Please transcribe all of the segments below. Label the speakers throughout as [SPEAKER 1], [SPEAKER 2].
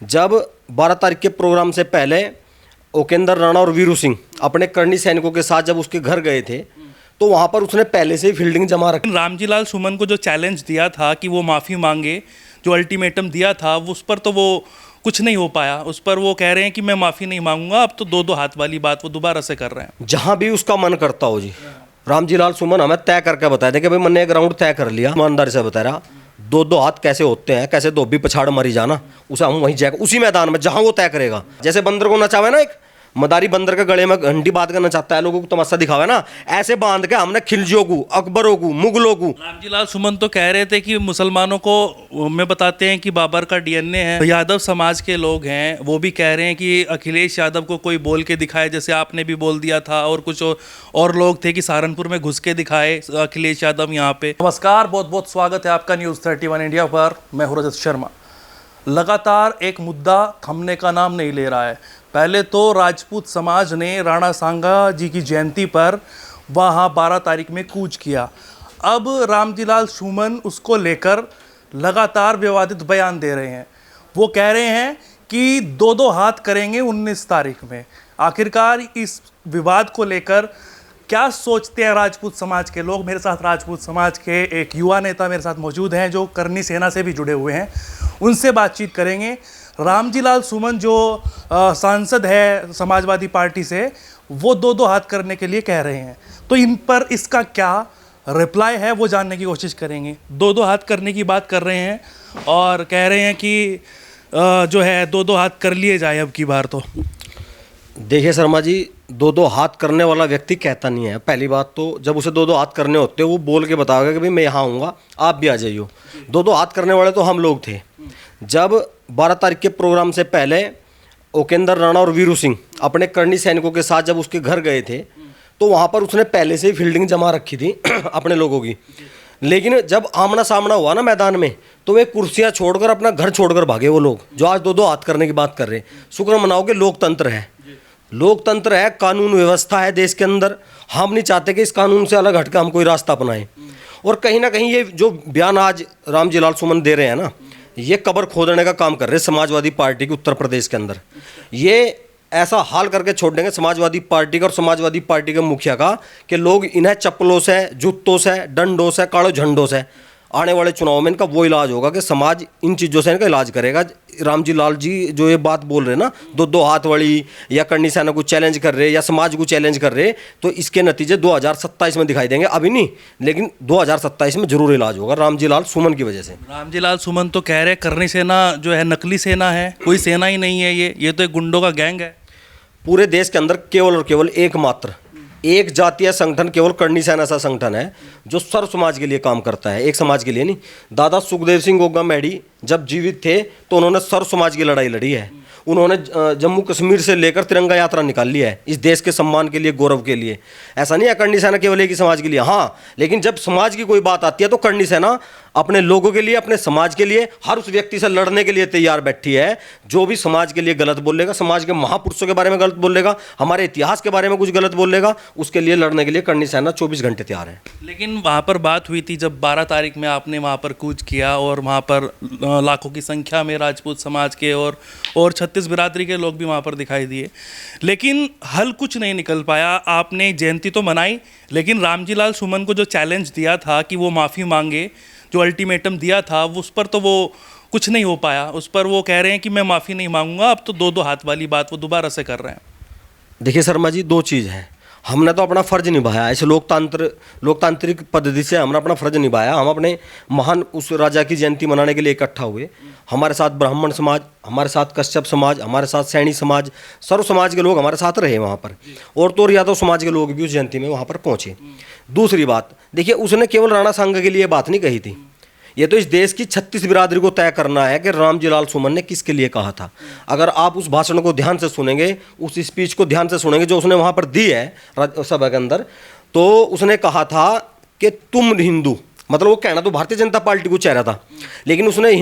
[SPEAKER 1] जब 12 तारीख के प्रोग्राम से पहले उपेंद्र राणा और वीरू सिंह अपने करनी सैनिकों के साथ जब उसके घर गए थे तो वहां पर उसने पहले से ही फील्डिंग जमा रखी।
[SPEAKER 2] रामजी लाल सुमन को जो चैलेंज दिया था कि वो माफ़ी मांगे, जो अल्टीमेटम दिया था उस पर तो वो कुछ नहीं हो पाया। उस पर वो कह रहे हैं कि मैं माफ़ी नहीं मांगूंगा। अब तो दो दो हाथ वाली बात वो दोबारा से कर रहे हैं।
[SPEAKER 1] जहां भी उसका मन करता हो जी, रामजी लाल सुमन हमें तय करके बताया था कि भाई मैंने एक राउंड तय कर लिया, ईमानदारी से बता रहा, दो दो हाथ कैसे होते हैं, कैसे धोबी पछाड़ मरी जाना, उसे हम वहीं जाएगा उसी मैदान में जहां वो तय करेगा। जैसे बंदर को नचावे ना, एक मदारी बंदर के गले में घंटी बांध करना चाहता है, लोगों को तमाशा दिखावे ना, ऐसे बांध के हमने खिलजियों को, अकबरों को, मुगलों को।
[SPEAKER 2] रामजी लाल सुमन तो कह रहे थे कि मुसलमानों को में बताते हैं कि बाबर का डीएनए है। यादव समाज के लोग हैं, वो भी कह रहे हैं कि अखिलेश यादव को कोई बोल के दिखाए, जैसे आपने भी बोल दिया था, और कुछ और लोग थे कि सहारनपुर में घुस के दिखाए अखिलेश यादव यहाँ पे। नमस्कार, बहुत बहुत स्वागत है आपका न्यूज़ 31 इंडिया पर। मैं हूं रजत शर्मा। लगातार एक मुद्दा थमने का नाम नहीं ले रहा है। पहले तो राजपूत समाज ने राणा सांगा जी की जयंती पर वहाँ 12 तारीख में कूच किया। अब रामजी लाल सुमन उसको लेकर लगातार विवादित बयान दे रहे हैं। वो कह रहे हैं कि दो दो हाथ करेंगे 19 तारीख में। आखिरकार इस विवाद को लेकर क्या सोचते हैं राजपूत समाज के लोग? मेरे साथ राजपूत समाज के एक युवा नेता मेरे साथ मौजूद हैं जो करनी सेना से भी जुड़े हुए हैं, उनसे बातचीत करेंगे। रामजी लाल सुमन जो सांसद है समाजवादी पार्टी से, वो दो दो हाथ करने के लिए कह रहे हैं, तो इन पर इसका क्या रिप्लाई है वो जानने की कोशिश करेंगे। दो दो हाथ करने की बात कर रहे हैं और कह रहे हैं कि जो है दो दो हाथ कर लिए जाए अब की बार। तो
[SPEAKER 1] देखिए शर्मा जी, दो दो हाथ करने वाला व्यक्ति कहता नहीं है। पहली बात तो जब उसे दो दो हाथ करने होते वो बोल के बताओगे कि भाई मैं यहाँ आऊँगा, आप भी आ जाइयो। दो दो हाथ करने वाले तो हम लोग थे। जब 12 तारीख के प्रोग्राम से पहले उपेंद्र राणा और वीरू सिंह अपने करनी सैनिकों के साथ जब उसके घर गए थे तो वहाँ पर उसने पहले से ही फील्डिंग जमा रखी थी अपने लोगों की। लेकिन जब आमना सामना हुआ ना मैदान में, तो वे कुर्सियाँ छोड़कर अपना घर छोड़कर भागे वो लोग जो आज दो दो हाथ करने की बात कर रहे हैं। शुक्र मनाओ कि लोकतंत्र है, लोकतंत्र है, कानून व्यवस्था है देश के अंदर। हम नहीं चाहते कि इस कानून से अलग हटकर हम कोई रास्ता अपनाएं। और कहीं ना कहीं ये जो बयान आज रामजी लाल सुमन दे रहे हैं ना, ये कब्र खोदने का काम कर रहे हैं समाजवादी पार्टी के उत्तर प्रदेश के अंदर। ये ऐसा हाल करके छोड़ देंगे समाजवादी पार्टी का और समाजवादी पार्टी के मुखिया का कि लोग इन्हें चप्पलों से, जूतों से, डंडों से, काले झंडों से आने वाले चुनाव में इनका वो इलाज होगा कि समाज इन चीज़ों से इनका इलाज करेगा। रामजी लाल जी जो ये बात बोल रहे हैं ना, दो दो हाथ वाली, या करनी सेना को चैलेंज कर रहे या समाज को चैलेंज कर रहे, तो इसके नतीजे 2027 में दिखाई देंगे। अभी नहीं, लेकिन 2027 में जरूर इलाज होगा रामजी लाल सुमन की वजह से।
[SPEAKER 2] रामजी लाल सुमन तो कह रहे करनी सेना जो है नकली सेना है, कोई सेना ही नहीं है, ये तो एक गुंडों का गैंग है।
[SPEAKER 1] पूरे देश के अंदर केवल और केवल एकमात्र एक जातीय संगठन केवल करनी सेना ऐसा संगठन है जो सर्व समाज के लिए काम करता है, एक समाज के लिए नहीं। दादा सुखदेव सिंह गोगा मैडी जब जीवित थे तो उन्होंने सर्व समाज की लड़ाई लड़ी है। उन्होंने जम्मू कश्मीर से लेकर तिरंगा यात्रा निकाल ली है इस देश के सम्मान के लिए, गौरव के लिए। ऐसा नहीं है करनी सेना केवल एक ही समाज के लिए, हाँ, लेकिन जब समाज की कोई बात आती है तो करनी सेना अपने लोगों के लिए, अपने समाज के लिए, हर उस व्यक्ति से लड़ने के लिए तैयार बैठी है जो भी समाज के लिए गलत बोलेगा, समाज के महापुरुषों के बारे में गलत बोलेगा, हमारे इतिहास के बारे में कुछ गलत बोलेगा, उसके लिए लड़ने के लिए करनी सेना 24 घंटे तैयार है।
[SPEAKER 2] लेकिन वहाँ पर बात हुई थी जब 12 तारीख में आपने वहाँ पर कूच किया और वहाँ पर लाखों की संख्या में राजपूत समाज के और 36 बिरादरी के लोग भी वहाँ पर दिखाई दिए, लेकिन हल कुछ नहीं निकल पाया। आपने जयंती तो मनाई, लेकिन रामजी लाल सुमन को जो चैलेंज दिया था कि वो माफ़ी मांगे, जो अल्टीमेटम दिया था उस पर तो वो कुछ नहीं हो पाया। उस पर वो कह रहे हैं कि मैं माफ़ी नहीं मांगूंगा। अब तो दो दो हाथ वाली बात वो दोबारा से कर रहे हैं।
[SPEAKER 1] देखिए शर्मा जी, दो चीज़ है। हमने तो अपना फ़र्ज निभाया, ऐसे लोकतांत्रिक पद्धति से हमने अपना फ़र्ज निभाया। हम अपने महान उस राजा की जयंती मनाने के लिए इकट्ठा हुए। हमारे साथ ब्राह्मण समाज, हमारे साथ कश्यप समाज, हमारे साथ सैनी समाज, सर्व समाज के लोग हमारे साथ रहे वहाँ पर, और तो यादव समाज के लोग भी उस जयंती में वहाँ पर पहुँचे। दूसरी बात, देखिए, उसने केवल राणा सांगा के लिए बात नहीं कही थी, ये तो इस देश की 36 बिरादरी को तय करना है कि रामजी लाल सुमन ने किसके लिए कहा था। अगर आप उस भाषण को ध्यान से सुनेंगे, उस स्पीच को ध्यान से सुनेंगे जो उसने वहाँ पर दी है सभा के अंदर, तो उसने कहा था कि तुम हिंदू, मतलब वो कहना तो भारतीय जनता पार्टी को चाह रहा था, लेकिन उसने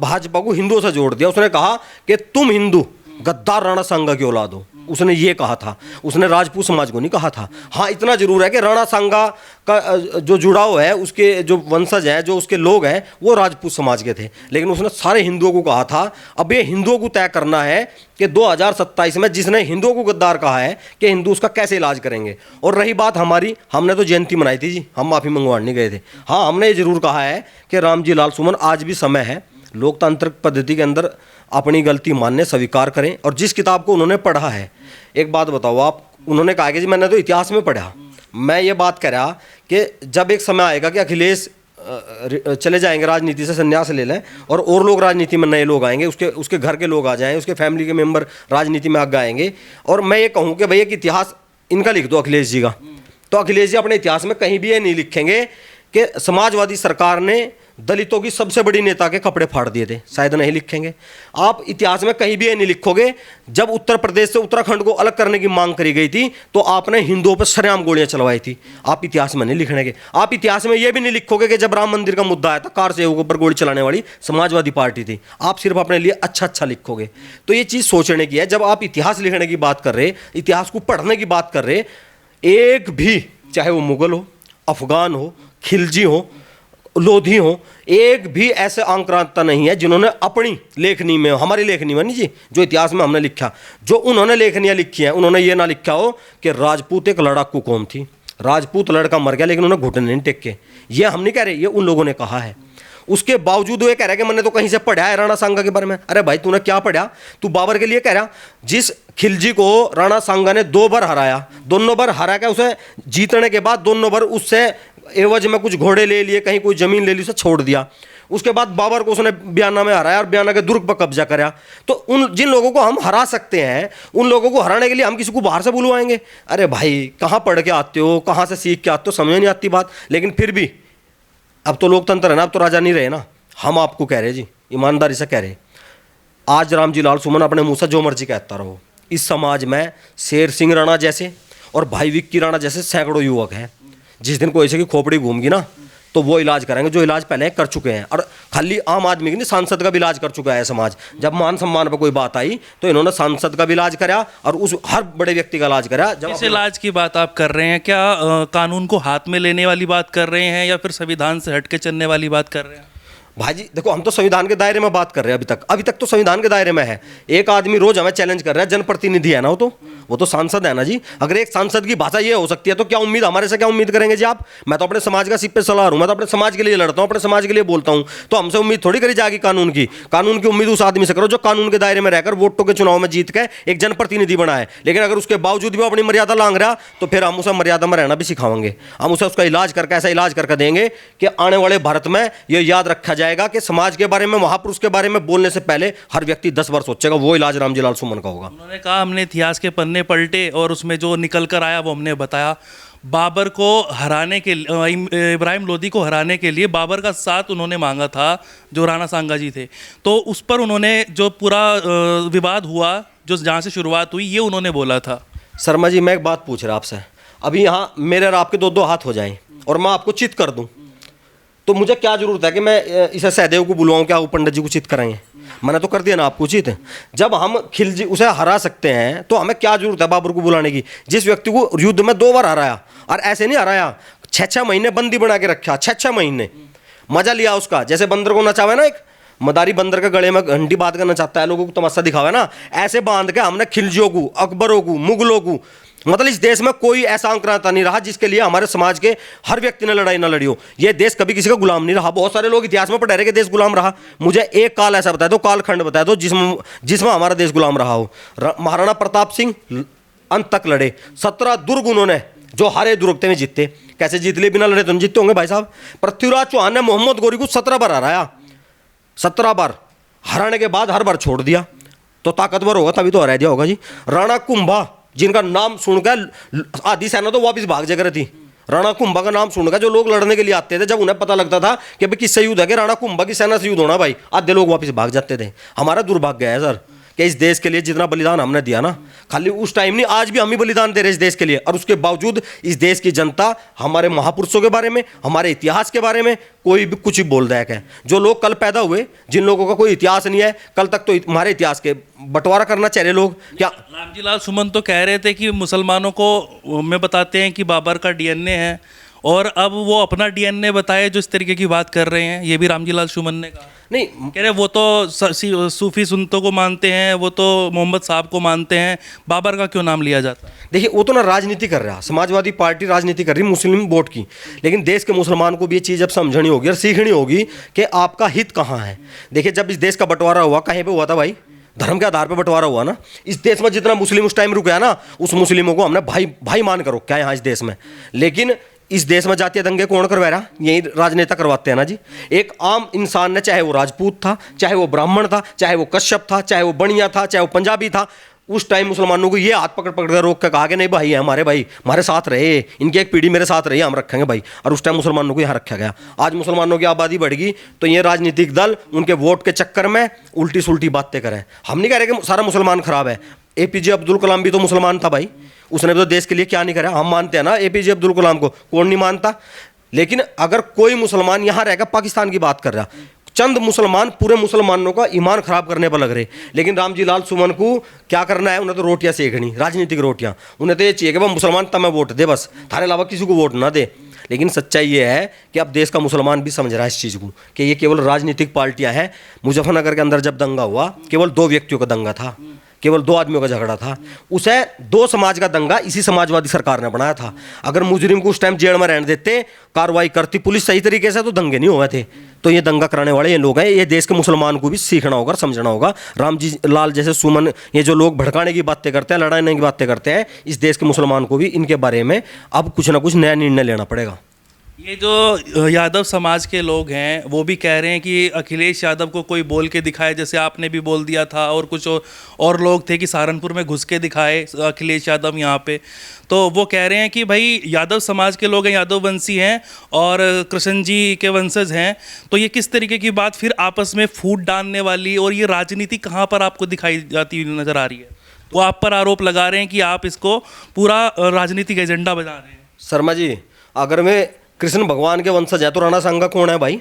[SPEAKER 1] भाजपा को हिंदुओं से जोड़ दिया। उसने कहा कि तुम हिंदू गद्दार राणा सांगा की औलाद हो। उसने ये कहा था, उसने राजपूत समाज को नहीं कहा था। हाँ इतना जरूर है कि राणा सांगा का जो जुड़ाव है, उसके जो वंशज हैं, जो उसके लोग हैं, वो राजपूत समाज के थे, लेकिन उसने सारे हिंदुओं को कहा था। अब ये हिंदुओं को तय करना है कि 2027 में जिसने हिंदुओं को गद्दार कहा है कि हिंदू उसका कैसे इलाज करेंगे। और रही बात हमारी, हमने तो जयंती मनाई थी जी, हम माफ़ी मंगवाने नहीं गए थे। हाँ हमने ये जरूर कहा है कि रामजी लाल सुमन आज भी समय है, लोकतांत्रिक पद्धति के अंदर अपनी गलती मानने स्वीकार करें। और जिस किताब को उन्होंने पढ़ा है, एक बात बताओ आप, उन्होंने कहा कि जी मैंने तो इतिहास में पढ़ा, मैं ये बात कह रहा कि जब एक समय आएगा कि अखिलेश चले जाएंगे, राजनीति से संन्यास ले लें, और लोग राजनीति में, नए लोग आएंगे, उसके घर के लोग आ जाएं, उसके फैमिली के मेंबर राजनीति में आगे आएंगे, और मैं ये कहूँ कि भैया कि इतिहास इनका लिख दो अखिलेश जी का, तो अखिलेश जी अपने इतिहास में कहीं भी ये नहीं लिखेंगे कि समाजवादी सरकार ने दलितों की सबसे बड़ी नेता के कपड़े फाड़ दिए थे, शायद नहीं लिखेंगे। आप इतिहास में कहीं भी ये नहीं लिखोगे जब उत्तर प्रदेश से उत्तराखंड को अलग करने की मांग करी गई थी तो आपने हिंदुओं पर सरेआम गोलियां चलवाई थी, आप इतिहास में नहीं लिखने के। आप इतिहास में ये भी नहीं लिखोगे कि जब राम मंदिर का मुद्दा आया था, कार सेवकों पर गोली चलाने वाली समाजवादी पार्टी थी। आप सिर्फ अपने लिए अच्छा लिखोगे। तो ये चीज़ सोचने की है, जब आप इतिहास लिखने की बात कर रहे, इतिहास को पढ़ने की बात कर रहे, एक भी, चाहे वो मुगल हो, अफगान हो, खिलजी हो, लोधी हो, एक भी ऐसे आक्रांता नहीं है जिन्होंने अपनी लेखनी में, हमारी लेखनी में नहीं जी, जो इतिहास में हमने लिखा, जो उन्होंने लेखनियाँ लिखी हैं, उन्होंने ये ना लिखा हो कि राजपूत एक लड़ाकू कौम थी, राजपूत लड़का मर गया लेकिन उन्होंने घुटने नहीं टेके। ये हम नहीं कह रहे, ये उन लोगों ने कहा है। उसके बावजूद वो ये कह रहा है कि मैंने तो कहीं से पढ़ा है राणा सांगा के बारे में। अरे भाई तूने क्या पढ़ा? तू बाबर के लिए कह रहा, जिस खिलजी को राणा सांगा ने 2 बार हराया, दोनों बार हरा के उसे जीतने के बाद दोनों बार उससे एवज में कुछ घोड़े ले लिए, कहीं कोई जमीन ले ली, उसे छोड़ दिया। उसके बाद बाबर को उसने बयाना में हराया और बयाना के दुर्ग पर कब्जा करा। तो उन जिन लोगों को हम हरा सकते हैं, उन लोगों को हराने के लिए हम किसी को बाहर से बुलवाएंगे? अरे भाई कहाँ पढ़ के आते हो, कहाँ से सीख के आते हो, समझ नहीं आती बात। लेकिन फिर भी अब तो लोकतंत्र है ना, अब तो राजा नहीं रहे ना। हम आपको कह रहे जी, ईमानदारी से कह रहे, आज रामजी लाल सुमन अपने मुँह से जो मर्जी कहता रहो, इस समाज में शेर सिंह राणा जैसे और भाई विक्की राणा जैसे सैकड़ों युवक हैं। जिस दिन कोई ऐसे की खोपड़ी घूमगी ना, तो वो इलाज कराएंगे जो इलाज पहले कर चुके हैं। और खाली आम आदमी की नहीं, सांसद का भी इलाज कर चुका है समाज। जब मान सम्मान पर कोई बात आई तो इन्होंने सांसद का भी इलाज कराया और उस हर बड़े व्यक्ति का इलाज कराया। जब
[SPEAKER 2] इस इलाज की बात आप कर रहे हैं, क्या कानून को हाथ में लेने वाली बात कर रहे हैं या फिर संविधान से हटके चलने वाली बात कर रहे हैं?
[SPEAKER 1] भाई जी देखो, हम तो संविधान के दायरे में बात कर रहे हैं। अभी तक तो संविधान के दायरे में है। एक आदमी रोज हमें चैलेंज कर रहा है, जनप्रतिनिधि है ना, वो तो सांसद है ना जी। अगर एक सांसद की भाषा ये हो सकती है तो क्या उम्मीद, हमारे से क्या उम्मीद करेंगे जी आप? मैं तो अपने समाज का सिप पे सलाह हूँ, मैं तो अपने समाज के लिए लड़ता हूँ, अपने समाज के लिए बोलता हूँ। तो हमसे उम्मीद थोड़ी करी जाएगी कानून की। कानून की उम्मीद उस आदमी से करो जो कानून के दायरे में रहकर वोटों के चुनाव में जीत के एक जनप्रतिनिधि बना है। लेकिन अगर उसके बावजूद भी अपनी मर्यादा लांग रहा तो फिर हम उसे मर्यादा में रहना भी सिखाएंगे। हम उसे उसका इलाज करके, ऐसा इलाज करके देंगे कि आने वाले भारत में यह याद रखा जाएगा कि समाज के बारे में, महापुरुष के बारे में बोलने से पहले हर व्यक्ति 10 बार सोचेगा। वो इलाज रामजी लाल सुमन का होगा।
[SPEAKER 2] उन्होंने कहा हमने इतिहास के पन्ने पलटे और उसमें जो निकल कर आया वो हमने बताया। बाबर को हराने के, इब्राहिम लोदी को हराने के लिए बाबर का साथ उन्होंने मांगा था, जो राणा सांगा जी थे। तो उस पर उन्होंने जो पूरा विवाद हुआ, जो जहाँ से शुरुआत हुई, ये उन्होंने बोला था।
[SPEAKER 1] शर्मा जी मैं एक बात पूछ रहा आपसे, अभी यहाँ मेरे और आपके 2-2 हाथ हो जाएं और मैं आपको चित कर दूं, तो मुझे क्या जरूरत है कि मैं इसे सहदेव को बुलवाऊं? क्या वो पंडित जी को चित कराएंगे? मैंने तो कर दिया ना आपको चित। जब हम खिलजी उसे हरा सकते हैं तो हमें क्या जरूरत है बाबर को बुलाने की, जिस व्यक्ति को युद्ध में 2 बार हराया? और ऐसे नहीं हराया, 6-6 महीने बंदी बना के रखा, 6-6 महीने मजा लिया उसका। जैसे बंदर को नचावे ना, एक मदारी बंदर के गले में घंटी बांध कर नचाता है, लोगों को तमाशा दिखावा ना, ऐसे बांध के हमने खिलजियों को, अकबरों को, मुगलों को, मतलब इस देश में कोई ऐसा आक्रांता नहीं रहा जिसके लिए हमारे समाज के हर व्यक्ति ने लड़ाई ना लड़ी हो। यह देश कभी किसी का गुलाम नहीं रहा। बहुत सारे लोग इतिहास में पढ़ रहे कि देश गुलाम रहा। मुझे एक काल ऐसा बता दो, कालखंड बता दो जिसमें हमारा देश गुलाम रहा हो। महाराणा प्रताप सिंह अंत तक लड़े, 17 दुर्ग उन्होंने, जो हारे दुर्ग में जीते। कैसे जीत लिए? बिना लड़े तो नहीं जीतते होंगे भाई साहब। पृथ्वीराज चौहान ने मोहम्मद गोरी को 17 बार हराया, 17 बार हराने के बाद हर बार छोड़ दिया। तो ताकतवर होगा तभी तो हरा दिया होगा जी। राणा कुंभा, जिनका नाम सुनकर आधी सेना तो वापस भाग जाकर थी। राणा कुंभा का नाम सुनकर जो लोग लड़ने के लिए आते थे, जब उन्हें पता लगता था कि भाई किससे युद्ध है, कि राणा कुंभा की सेना से युद्ध होना, भाई आधे लोग वापस भाग जाते थे। हमारा दुर्भाग्य है सर कि इस देश के लिए जितना बलिदान हमने दिया ना, खाली उस टाइम नहीं, आज भी हम ही बलिदान दे रहे हैं इस देश के लिए। और उसके बावजूद इस देश की जनता हमारे महापुरुषों के बारे में, हमारे इतिहास के बारे में कोई भी कुछ भी बोल रहा है। जो लोग कल पैदा हुए, जिन लोगों का कोई इतिहास नहीं है, कल तक तो हमारे इतिहास के बंटवारा करना चाह रहे लोग क्या।
[SPEAKER 2] रामजी लाल सुमन तो कह रहे थे कि मुसलमानों को में बताते हैं कि बाबर का डीएनए है, और अब वो अपना डीएनए बताए जो इस तरीके की बात कर रहे हैं। ये भी रामजी लाल सुमन ने कहा।
[SPEAKER 1] नहीं,
[SPEAKER 2] कह रहे वो तो सूफी सुन्नतों को मानते हैं, वो तो मोहम्मद साहब को मानते हैं, बाबर का क्यों नाम लिया जाता है?
[SPEAKER 1] देखिए, वो तो ना राजनीति कर रहा है, समाजवादी पार्टी राजनीति कर रही मुस्लिम वोट की। लेकिन देश के मुसलमान को भी ये चीज़ अब समझनी होगी और सीखनी होगी कि आपका हित कहाँ है। देखिए, जब इस देश का बंटवारा हुआ, कहीं पे हुआ था भाई? धर्म के आधार पर बंटवारा हुआ ना। इस देश में जितना मुस्लिम उस टाइम रुक गया ना, उस मुस्लिमों को हमने भाई भाई मान कर रखा है यहाँ इस देश में। लेकिन इस देश में जातीय दंगे कौन करवा रहा? यही राजनेता करवाते हैं ना जी। एक आम इंसान ने, चाहे वो राजपूत था, चाहे वो ब्राह्मण था, चाहे वो कश्यप था, चाहे वो बनिया था, चाहे वो पंजाबी था, उस टाइम मुसलमानों को ये हाथ पकड़ पकड़ कर रोक कर कहा कि नहीं भाई है हमारे भाई, हमारे साथ रहे, इनकी एक पीढ़ी मेरे साथ रही, हम रखेंगे भाई। और उस टाइम मुसलमानों को यहाँ रखा गया। आज मुसलमानों की आबादी बढ़ गई तो ये राजनीतिक दल उनके वोट के चक्कर में उल्टी सुल्टी बातें करें। हम नहीं कह रहे कि सारा मुसलमान खराब है। APJ अब्दुल कलाम भी तो मुसलमान था भाई, उसने भी तो देश के लिए क्या नहीं करा। हम मानते हैं ना APJ अब्दुल कलाम को, कौन नहीं मानता। लेकिन अगर कोई मुसलमान यहाँ रहकर पाकिस्तान की बात कर रहा, चंद मुसलमान पूरे मुसलमानों का ईमान खराब करने पर लग रहे। लेकिन रामजी लाल सुमन को क्या करना है? उन्हें तो रोटियां सेकनी, राजनीतिक रोटियां। उन्हें तो ये चाहिए कि वह मुसलमान तमें वोट दे, बस थारे अलावा किसी को वोट ना दे। लेकिन सच्चाई ये है कि अब देश का मुसलमान भी समझ रहा है इस चीज़ को कि ये केवल राजनीतिक पार्टियां हैं। मुजफ्फरनगर के अंदर जब दंगा हुआ, केवल 2 व्यक्तियों का दंगा था, केवल 2 आदमियों का झगड़ा था। उसे 2 समाज का दंगा इसी समाजवादी सरकार ने बनाया था। अगर मुजरिम को उस टाइम जेल में रहने देते, कार्रवाई करती पुलिस सही तरीके से, तो दंगे नहीं हुए थे। तो ये दंगा कराने वाले ये लोग हैं। ये देश के मुसलमान को भी सीखना होगा, समझना होगा। रामजी लाल जैसे सुमन, ये जो लोग भड़काने की बातें करते हैं, लड़ाने की बातें करते हैं, इस देश के मुसलमान को भी इनके बारे में अब कुछ ना कुछ नया निर्णय लेना पड़ेगा।
[SPEAKER 2] ये जो यादव समाज के लोग हैं वो भी कह रहे हैं कि अखिलेश यादव को कोई बोल के दिखाए, जैसे आपने भी बोल दिया था, और कुछ और लोग थे कि सहारनपुर में घुस के दिखाए अखिलेश यादव यहाँ पे। तो वो कह रहे हैं कि भाई यादव समाज के लोग हैं, यादव वंशी हैं और कृष्ण जी के वंशज हैं। तो ये किस तरीके की बात फिर आपस में फूट डालने वाली, और ये राजनीति कहाँ पर आपको दिखाई जाती हुई नज़र आ रही है? वो आप पर आरोप लगा रहे हैं कि आप इसको पूरा राजनीतिक एजेंडा बना रहे हैं।
[SPEAKER 1] शर्मा जी, अगर मैं कृष्ण भगवान के वंशज है तो राणा सांगा कौन है भाई?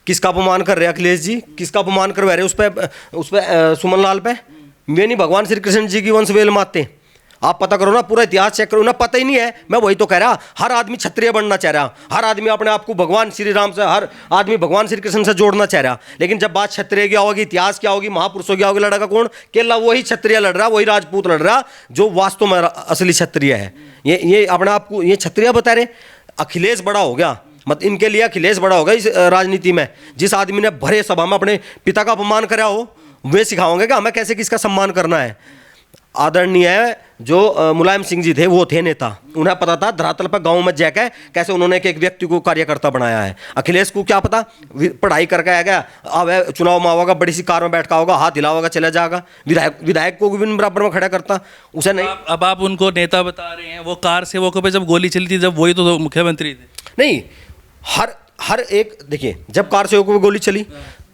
[SPEAKER 1] किसका अपमान कर रहे हैं अखिलेश जी? किसका अपमान करवा रहे उस पे सुमन लाल पे? मैं नहीं, भगवान श्री कृष्ण जी की वंश वेल माते। आप पता करो ना, पूरा इतिहास चेक करो ना, पता ही नहीं है। मैं वही तो कह रहा, हर आदमी क्षत्रिय बनना चाह रहा, हर आदमी अपने आप को भगवान श्री राम से, हर आदमी भगवान श्री कृष्ण से जोड़ना चाह रहा। लेकिन जब बात क्षत्रिय की होगी, इतिहास क्या होगी, महापुरुषों की होगी, लड़ेगा कौन? केवल वही क्षत्रिय लड़ रहा, वही राजपूत लड़ रहा जो वास्तव में असली क्षत्रिय है। ये अपने आप को ये क्षत्रिय बता रहे। अखिलेश बड़ा हो गया, मत इनके लिए अखिलेश बड़ा होगा इस राजनीति में। जिस आदमी ने भरे सभा में अपने पिता का अपमान करा हो, वे सिखाओगे कि हमें कैसे किसका सम्मान करना है। आदरणीय जो मुलायम सिंह जी थे, वो थे नेता, उन्हें पता था धरातल पर गांव में जाकर कैसे उन्होंने एक व्यक्ति को कार्यकर्ता बनाया है। अखिलेश को क्या पता, पढ़ाई करके आ गया, अब चुनाव में होगा, बड़ी सी कार में बैठा होगा, हाथ हिलाओगा, चला जाएगा। विधायक को भी बराबर में खड़ा करता, उसे नहीं।
[SPEAKER 2] अब आप उनको नेता बता रहे हैं। वो कार सेवकों पे जब गोली चली थी, जब वही तो मुख्यमंत्री थे।
[SPEAKER 1] नहीं, हर एक, देखिए, जब कार सेवकों पर गोली चली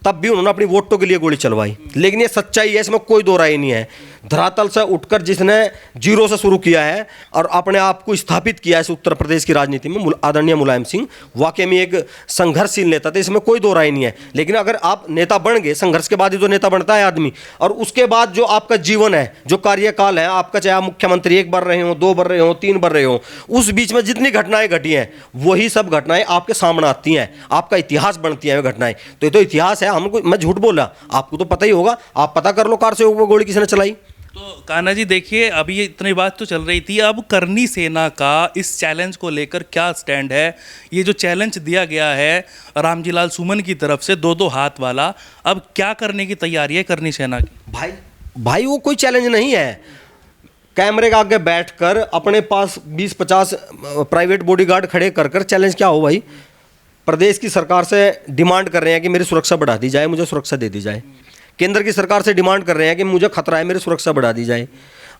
[SPEAKER 1] तब भी उन्होंने अपनी वोटों के लिए गोली चलवाई। लेकिन ये सच्चाई है, इसमें कोई दो राय नहीं है। धरातल से उठकर जिसने जीरो से शुरू किया है और अपने आप को स्थापित किया है इस उत्तर प्रदेश की राजनीति में, आदरणीय मुलायम सिंह वाकई में एक संघर्षशील नेता थे, इसमें कोई दो राय नहीं है। लेकिन अगर आप नेता बन गए, संघर्ष के बाद ही तो नेता बनता है आदमी, और उसके बाद जो आपका जीवन है, जो कार्यकाल है आपका, चाहे आप मुख्यमंत्री 1 बार रहे हो, 2 बार रहे हो, 3 बार रहे हो, उस बीच में जितनी घटनाएं घटी हैं वही सब घटनाएं आपके सामने आती हैं, आपका इतिहास बनती है वे घटनाएं। तो ये तो इतिहास है, हमको, मैं झूठ बोला, आपको तो पता ही होगा, आप पता कर लो कार से गोली किसने चलाई।
[SPEAKER 2] तो कान्हा जी देखिए, अभी ये इतनी बात तो चल रही थी, अब करनी सेना का इस चैलेंज को लेकर क्या स्टैंड है? ये जो चैलेंज दिया गया है रामजी लाल सुमन की तरफ से 2-2 हाथ वाला, अब क्या करने की तैयारी है करनी सेना की?
[SPEAKER 1] भाई वो कोई चैलेंज नहीं है। कैमरे के आगे बैठकर अपने पास 20-50 प्राइवेट बॉडीगार्ड खड़े कर चैलेंज क्या हो भाई? प्रदेश की सरकार से डिमांड कर रहे हैं कि मेरी सुरक्षा बढ़ा दी जाए, मुझे सुरक्षा दे दी जाए। केंद्र की सरकार से डिमांड कर रहे हैं कि मुझे खतरा है, मेरी सुरक्षा बढ़ा दी जाए।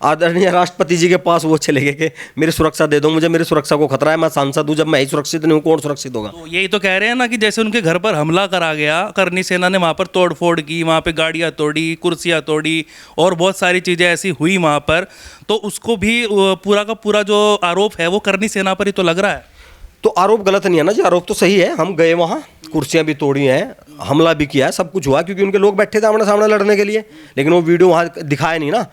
[SPEAKER 1] आदरणीय राष्ट्रपति जी के पास वो चले गए कि मेरी सुरक्षा दे दो मुझे, मेरी सुरक्षा को खतरा है, मैं सांसद हूँ, जब मैं ही सुरक्षित नहीं हूँ कौन सुरक्षित होगा।
[SPEAKER 2] तो यही तो कह रहे हैं ना कि जैसे उनके घर पर हमला करा गया, करनी सेना ने वहाँ पर तोड़ फोड़ की, वहाँ पे गाड़ियाँ तोड़ी, कुर्सियाँ तोड़ी और बहुत सारी चीज़ें ऐसी हुई वहाँ पर, तो उसको भी पूरा का पूरा जो आरोप है वो करनी सेना पर ही तो लग रहा है।
[SPEAKER 1] तो आरोप गलत नहीं है ना जी, आरोप तो सही है। हम गए वहाँ, कुर्सियाँ भी तोड़ी हैं, हमला भी किया है, सब कुछ हुआ क्योंकि उनके लोग बैठे थे आमने सामने लड़ने के लिए, लेकिन वो वीडियो वहाँ दिखाया नहीं ना।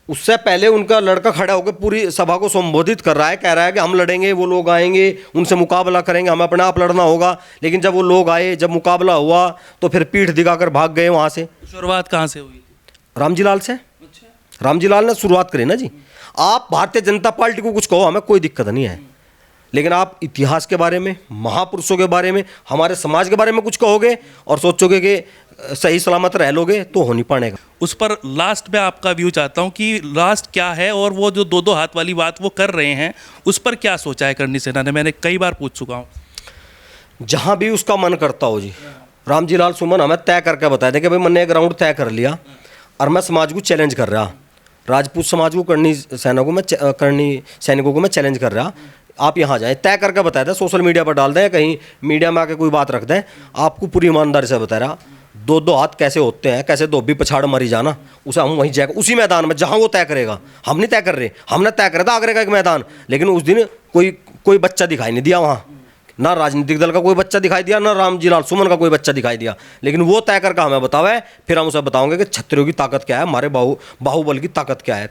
[SPEAKER 1] उससे पहले उनका लड़का खड़ा होकर पूरी सभा को संबोधित कर रहा है, कह रहा है कि हम लड़ेंगे, वो लोग आएंगे, उनसे मुकाबला करेंगे, हमें अपने आप लड़ना होगा। लेकिन जब वो लोग आए, जब मुकाबला हुआ तो फिर पीठ दिखाकर भाग गए वहाँ से।
[SPEAKER 2] शुरुआत कहाँ से हुई?
[SPEAKER 1] रामजी लाल से। रामजी लाल ने शुरुआत करी ना जी। आप भारतीय जनता पार्टी को कुछ कहो, हमें कोई दिक्कत नहीं है, लेकिन आप इतिहास के बारे में, महापुरुषों के बारे में, हमारे समाज के बारे में कुछ कहोगे और सोचोगे कि सही सलामत रह लोगे तो हो नहीं पाएगा।
[SPEAKER 2] उस पर लास्ट में आपका व्यू चाहता हूँ कि लास्ट क्या है, और वो जो दो दो हाथ वाली बात वो कर रहे हैं उस पर क्या सोचा है करनी सेना ने? मैंने कई बार पूछ चुका हूँ।
[SPEAKER 1] जहाँ भी उसका मन करता हो जी। रामजी लाल सुमन हमें तय करके बताए थे कि भाई मैंने एक राउंड तय कर लिया और मैं समाज को चैलेंज कर रहा, राजपूत समाज को, करनी सैनिकों को मैं चैलेंज कर रहा, आप यहाँ जाएं, तय करके बताया था। सोशल मीडिया पर डाल दें, कहीं मीडिया में आके कोई बात रख दें, आपको पूरी ईमानदारी से बता रहा, दो दो हाथ कैसे होते हैं, कैसे धोबी पछाड़ मरी जाना, उसे हम वहीं जाएगा उसी मैदान में जहाँ वो तय करेगा। हम नहीं तय कर रहे, हमने तय करा था आगरे का एक मैदान, लेकिन उस दिन कोई बच्चा दिखाई नहीं दिया वहाँ, ना राजनीतिक दल का कोई बच्चा दिखाई दिया, ना रामजी लाल सुमन का कोई बच्चा दिखाई दिया। लेकिन वो तय करके हमें बतावे, फिर हम उसे बताओगे कि छत्रियों की ताकत क्या है, हमारे बाहुबल की ताकत क्या है।